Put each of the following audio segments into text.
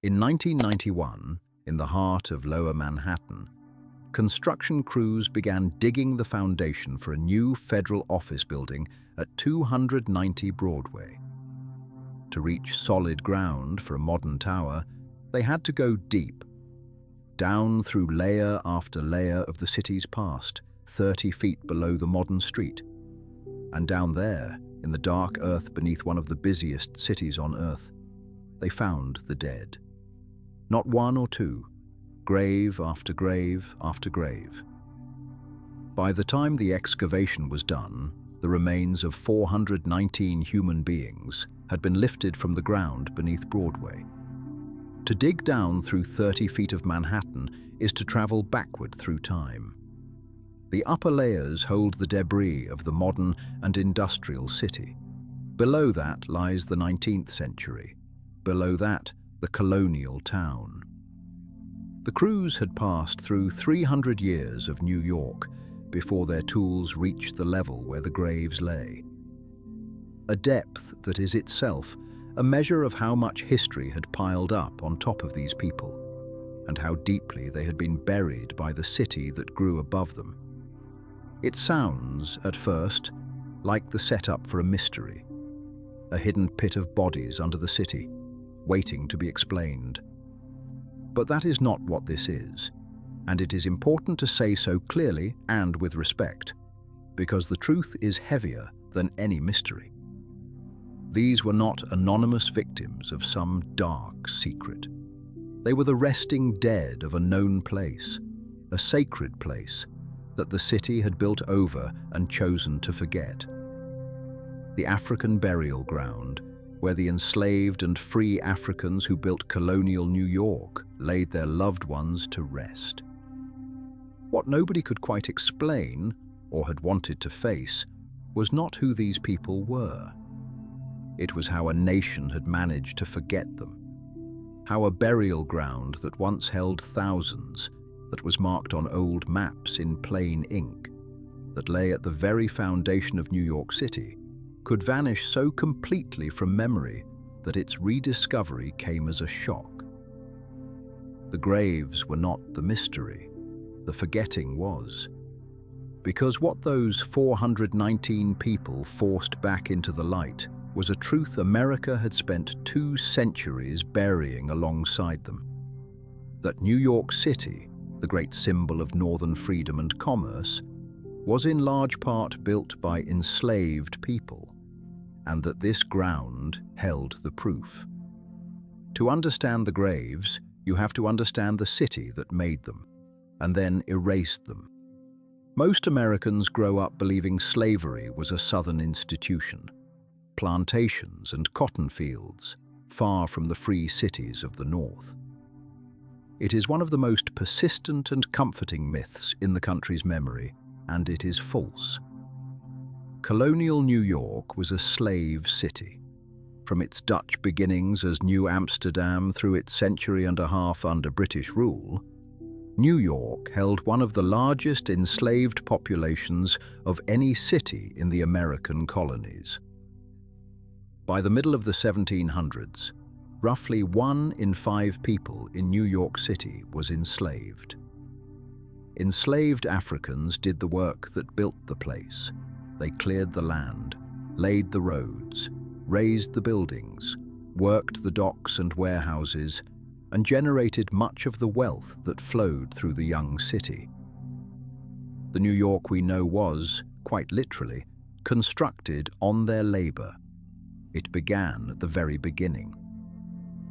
In 1991, in the heart of Lower Manhattan, construction crews began digging the foundation for a new federal office building at 290 Broadway. To reach solid ground for a modern tower, they had to go deep, down through layer after layer of the city's past, 30 feet below the modern street. And down there, in the dark earth beneath one of the busiest cities on earth, they found the dead. Not one or two, grave after grave after grave. By the time the excavation was done, the remains of 419 human beings had been lifted from the ground beneath Broadway. To dig down through 30 feet of Manhattan is to travel backward through time. The upper layers hold the debris of the modern and industrial city. Below that lies the 19th century. Below that, the colonial town. The crews had passed through 300 years of New York before their tools reached the level where the graves lay. A depth that is itself a measure of how much history had piled up on top of these people, and how deeply they had been buried by the city that grew above them. It sounds, at first, like the setup for a mystery, a hidden pit of bodies under the city, waiting to be explained. But that is not what this is, and it is important to say so clearly and with respect, because the truth is heavier than any mystery. These were not anonymous victims of some dark secret. They were the resting dead of a known place, a sacred place that the city had built over and chosen to forget. The African burial ground, where the enslaved and free Africans who built colonial New York laid their loved ones to rest. What nobody could quite explain, or had wanted to face, was not who these people were. It was how a nation had managed to forget them. How a burial ground that once held thousands, that was marked on old maps in plain ink, that lay at the very foundation of New York City, could vanish so completely from memory that its rediscovery came as a shock. The graves were not the mystery, the forgetting was. Because what those 419 people forced back into the light was a truth America had spent 2 centuries burying alongside them. That New York City, the great symbol of northern freedom and commerce, was in large part built by enslaved people, and that this ground held the proof. To understand the graves, you have to understand the city that made them, and then erased them. Most Americans grow up believing slavery was a southern institution, plantations and cotton fields, far from the free cities of the North. It is one of the most persistent and comforting myths in the country's memory, and it is false. Colonial New York was a slave city. From its Dutch beginnings as New Amsterdam through its century and a half under British rule, New York held one of the largest enslaved populations of any city in the American colonies. By the middle of the 1700s, roughly 1 in 5 people in New York City was enslaved. Enslaved Africans did the work that built the place. They cleared the land, laid the roads, raised the buildings, worked the docks and warehouses, and generated much of the wealth that flowed through the young city. The New York we know was, quite literally, constructed on their labor. It began at the very beginning.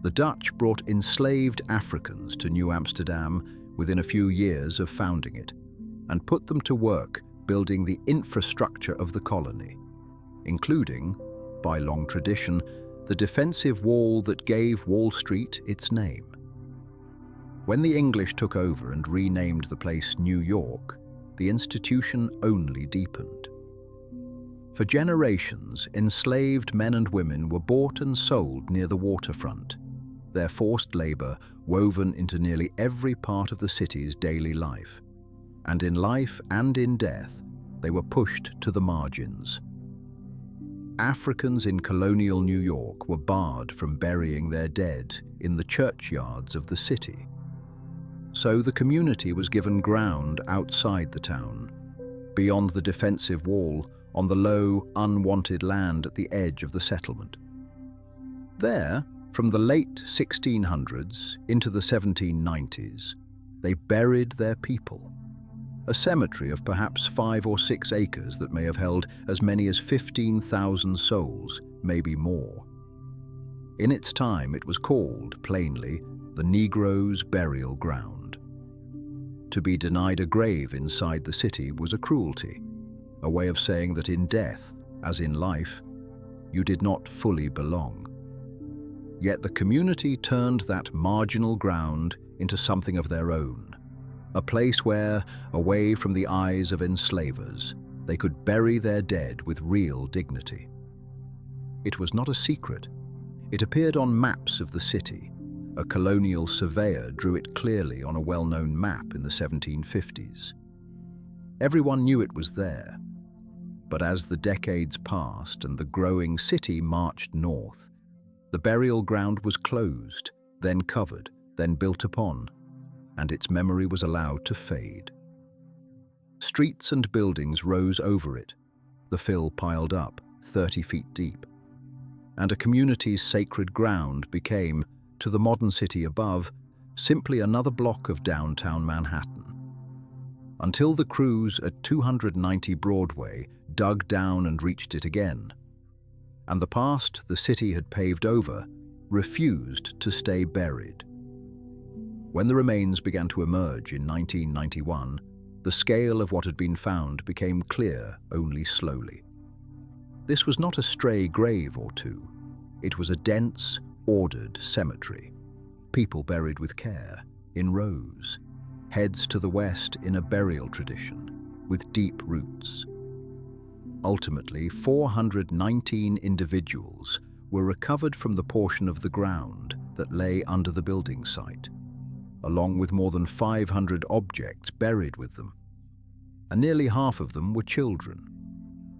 The Dutch brought enslaved Africans to New Amsterdam within a few years of founding it, and put them to work building the infrastructure of the colony, including, by long tradition, the defensive wall that gave Wall Street its name. When the English took over and renamed the place New York, the institution only deepened. For generations, enslaved men and women were bought and sold near the waterfront, their forced labor woven into nearly every part of the city's daily life. And in life and in death, they were pushed to the margins. Africans in colonial New York were barred from burying their dead in the churchyards of the city. So the community was given ground outside the town, beyond the defensive wall, on the low, unwanted land at the edge of the settlement. There, from the late 1600s into the 1790s, they buried their people. A cemetery of perhaps 5 or 6 acres that may have held as many as 15,000 souls, maybe more. In its time, it was called, plainly, the Negroes' burial ground. To be denied a grave inside the city was a cruelty, a way of saying that in death, as in life, you did not fully belong. Yet the community turned that marginal ground into something of their own. A place where, away from the eyes of enslavers, they could bury their dead with real dignity. It was not a secret. It appeared on maps of the city. A colonial surveyor drew it clearly on a well-known map in the 1750s. Everyone knew it was there. But as the decades passed and the growing city marched north, the burial ground was closed, then covered, then built upon, and its memory was allowed to fade. Streets and buildings rose over it, the fill piled up, 30 feet deep, and a community's sacred ground became, to the modern city above, simply another block of downtown Manhattan. Until the crews at 290 Broadway dug down and reached it again, and the past the city had paved over refused to stay buried. When the remains began to emerge in 1991, the scale of what had been found became clear only slowly. This was not a stray grave or two. It was a dense, ordered cemetery. People buried with care, in rows, heads to the west in a burial tradition, with deep roots. Ultimately, 419 individuals were recovered from the portion of the ground that lay under the building site, along with more than 500 objects buried with them, and nearly half of them were children.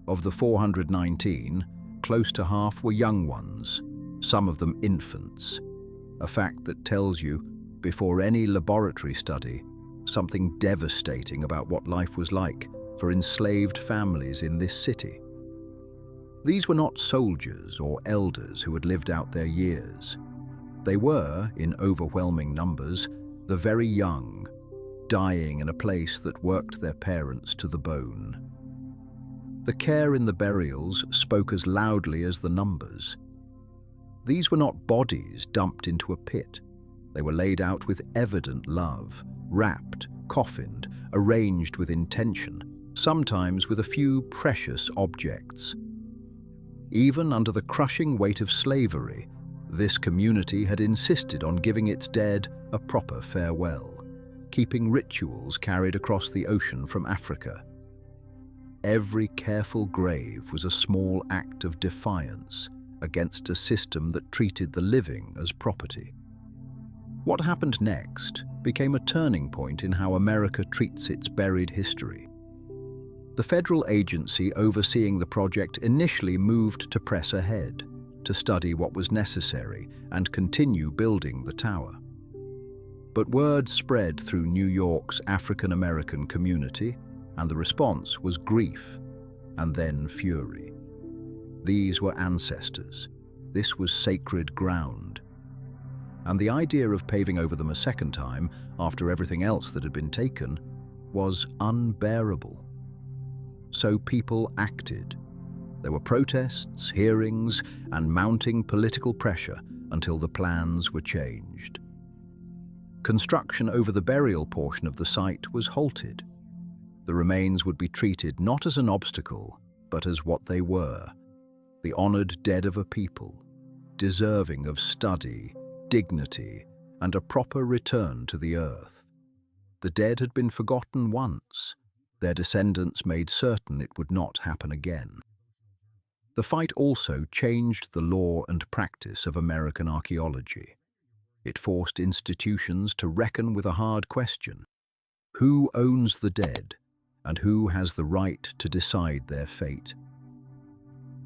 Of the 419, close to half were young ones, some of them infants, a fact that tells you, before any laboratory study, something devastating about what life was like for enslaved families in this city. These were not soldiers or elders who had lived out their years. They were, in overwhelming numbers, the very young, dying in a place that worked their parents to the bone. The care in the burials spoke as loudly as the numbers. These were not bodies dumped into a pit. They were laid out with evident love, wrapped, coffined, arranged with intention, sometimes with a few precious objects. Even under the crushing weight of slavery, this community had insisted on giving its dead a proper farewell, keeping rituals carried across the ocean from Africa. Every careful grave was a small act of defiance against a system that treated the living as property. What happened next became a turning point in how America treats its buried history. The federal agency overseeing the project initially moved to press ahead, to study what was necessary and continue building the tower. But word spread through New York's African-American community, and the response was grief and then fury. These were ancestors. This was sacred ground. And the idea of paving over them a second time, after everything else that had been taken, was unbearable. So people acted. There were protests, hearings, and mounting political pressure until the plans were changed. Construction over the burial portion of the site was halted. The remains would be treated not as an obstacle, but as what they were, the honored dead of a people, deserving of study, dignity, and a proper return to the earth. The dead had been forgotten once. Their descendants made certain it would not happen again. The fight also changed the law and practice of American archaeology. It forced institutions to reckon with a hard question: who owns the dead, and who has the right to decide their fate?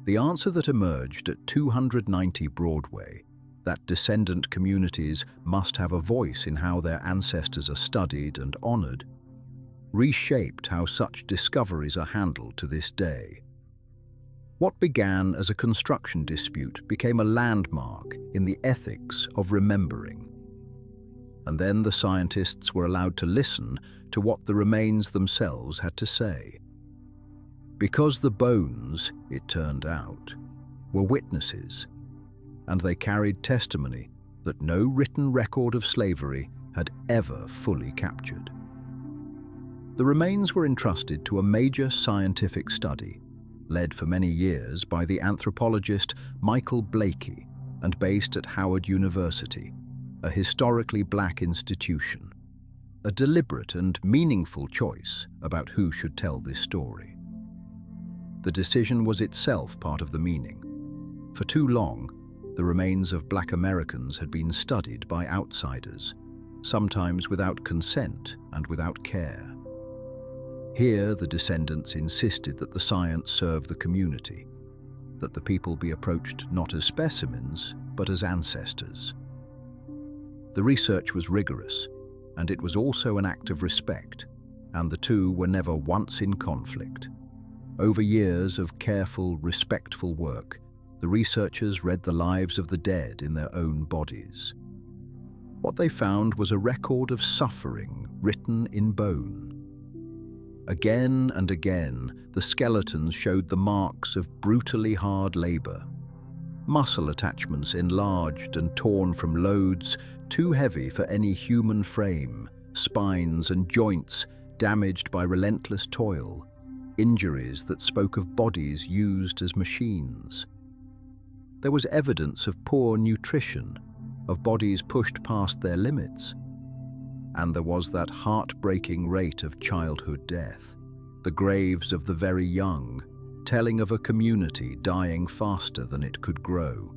The answer that emerged at 290 Broadway, that descendant communities must have a voice in how their ancestors are studied and honored, reshaped how such discoveries are handled to this day. What began as a construction dispute became a landmark in the ethics of remembering. And then the scientists were allowed to listen to what the remains themselves had to say. Because the bones, it turned out, were witnesses, and they carried testimony that no written record of slavery had ever fully captured. The remains were entrusted to a major scientific study, led for many years by the anthropologist Michael Blakey and based at Howard University, a historically black institution, a deliberate and meaningful choice about who should tell this story. The decision was itself part of the meaning. For too long, the remains of Black Americans had been studied by outsiders, sometimes without consent and without care. Here, the descendants insisted that the science serve the community, that the people be approached not as specimens, but as ancestors. The research was rigorous, and it was also an act of respect, and the two were never once in conflict. Over years of careful, respectful work, the researchers read the lives of the dead in their own bodies. What they found was a record of suffering written in bone. Again and again, the skeletons showed the marks of brutally hard labor. Muscle attachments enlarged and torn from loads too heavy for any human frame, spines and joints damaged by relentless toil, injuries that spoke of bodies used as machines. There was evidence of poor nutrition, of bodies pushed past their limits. And there was that heartbreaking rate of childhood death, the graves of the very young, telling of a community dying faster than it could grow.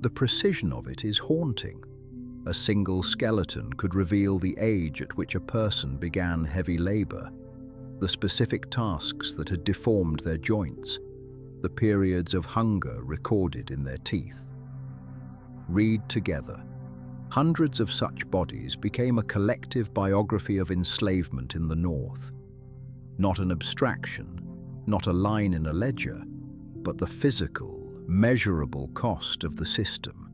The precision of it is haunting. A single skeleton could reveal the age at which a person began heavy labor, the specific tasks that had deformed their joints, the periods of hunger recorded in their teeth. Read together. Hundreds of such bodies became a collective biography of enslavement in the North. Not an abstraction, not a line in a ledger, but the physical, measurable cost of the system,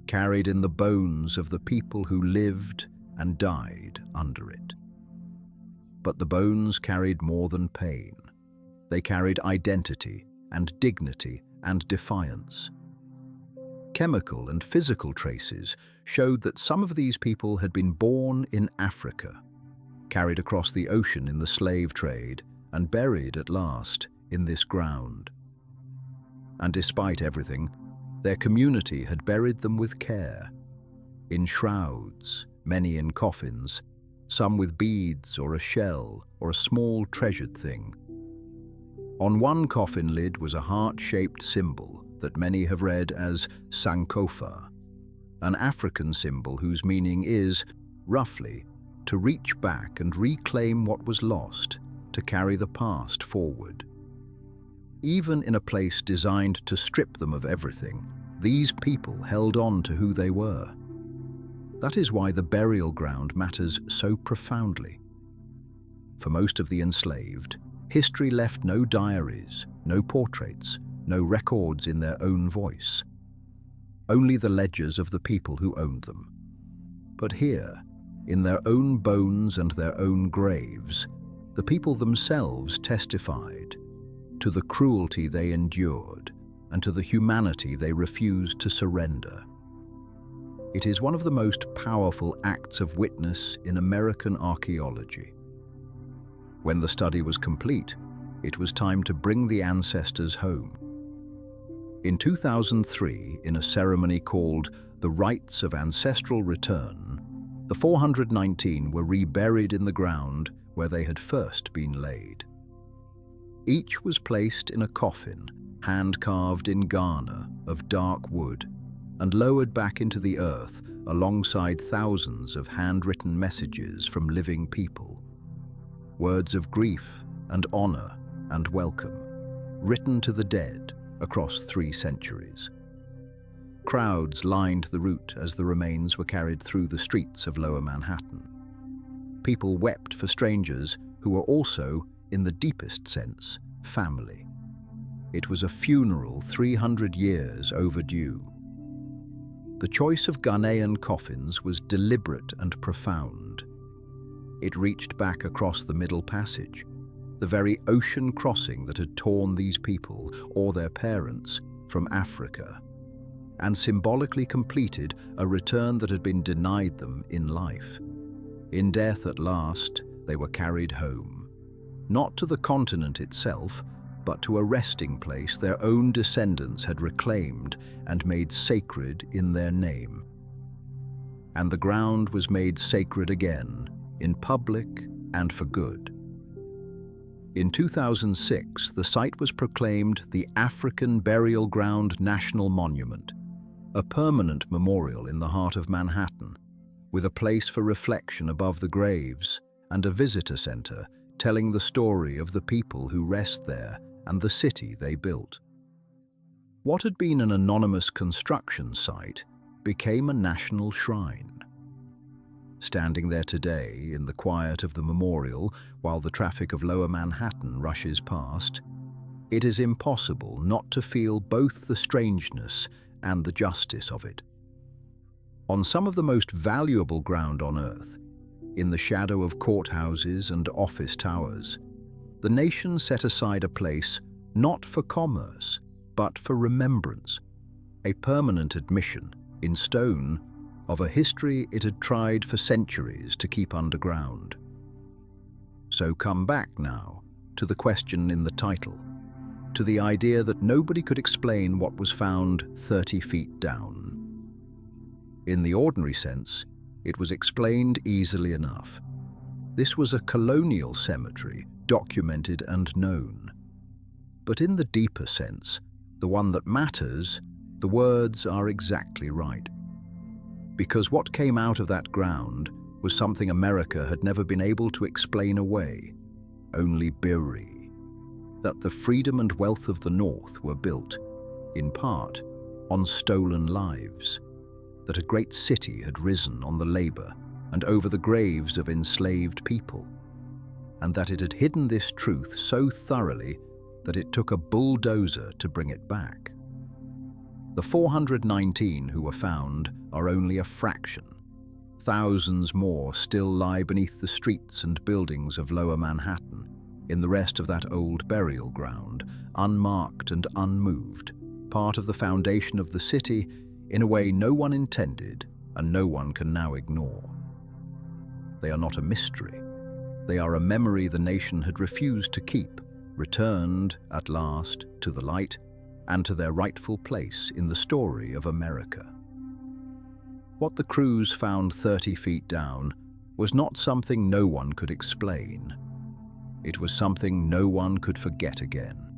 carried in the bones of the people who lived and died under it. But the bones carried more than pain. They carried identity and dignity and defiance. Chemical and physical traces showed that some of these people had been born in Africa, carried across the ocean in the slave trade, and buried at last in this ground. And despite everything, their community had buried them with care, in shrouds, many in coffins, some with beads or a shell or a small treasured thing. On one coffin lid was a heart-shaped symbol that many have read as Sankofa, an African symbol whose meaning is, roughly, to reach back and reclaim what was lost, to carry the past forward. Even in a place designed to strip them of everything, these people held on to who they were. That is why the burial ground matters so profoundly. For most of the enslaved, history left no diaries, no portraits, no records in their own voice. Only the ledgers of the people who owned them. But here, in their own bones and their own graves, the people themselves testified to the cruelty they endured and to the humanity they refused to surrender. It is one of the most powerful acts of witness in American archaeology. When the study was complete, it was time to bring the ancestors home. In 2003, in a ceremony called the Rites of Ancestral Return, the 419 were reburied in the ground where they had first been laid. Each was placed in a coffin, hand-carved in Ghana of dark wood, and lowered back into the earth alongside thousands of handwritten messages from living people. Words of grief and honor and welcome, written to the dead across 3 centuries. Crowds lined the route as the remains were carried through the streets of Lower Manhattan. People wept for strangers who were also, in the deepest sense, family. It was a funeral 300 years overdue. The choice of Ghanaian coffins was deliberate and profound. It reached back across the Middle Passage, the very ocean crossing that had torn these people, or their parents, from Africa, and symbolically completed a return that had been denied them in life. In death at last, they were carried home, not to the continent itself, but to a resting place their own descendants had reclaimed and made sacred in their name. And the ground was made sacred again, in public and for good. In 2006, the site was proclaimed the African Burial Ground National Monument, a permanent memorial in the heart of Manhattan, with a place for reflection above the graves and a visitor center telling the story of the people who rest there and the city they built. What had been an anonymous construction site became a national shrine. Standing there today in the quiet of the memorial while the traffic of Lower Manhattan rushes past, it is impossible not to feel both the strangeness and the justice of it. On some of the most valuable ground on earth, in the shadow of courthouses and office towers, the nation set aside a place not for commerce, but for remembrance, a permanent admission, in stone, of a history it had tried for centuries to keep underground. So come back now to the question in the title, to the idea that nobody could explain what was found 30 feet down. In the ordinary sense, it was explained easily enough. This was a colonial cemetery, documented and known. But in the deeper sense, the one that matters, the words are exactly right. Because what came out of that ground was something America had never been able to explain away, only bury. That the freedom and wealth of the North were built, in part, on stolen lives. That a great city had risen on the labor and over the graves of enslaved people, and that it had hidden this truth so thoroughly that it took a bulldozer to bring it back. The 419 who were found are only a fraction. Thousands more still lie beneath the streets and buildings of Lower Manhattan, in the rest of that old burial ground, unmarked and unmoved, part of the foundation of the city in a way no one intended and no one can now ignore. They are not a mystery. They are a memory the nation had refused to keep, returned, at last, to the light and to their rightful place in the story of America. What the crews found 30 feet down was not something no one could explain. It was something no one could forget again.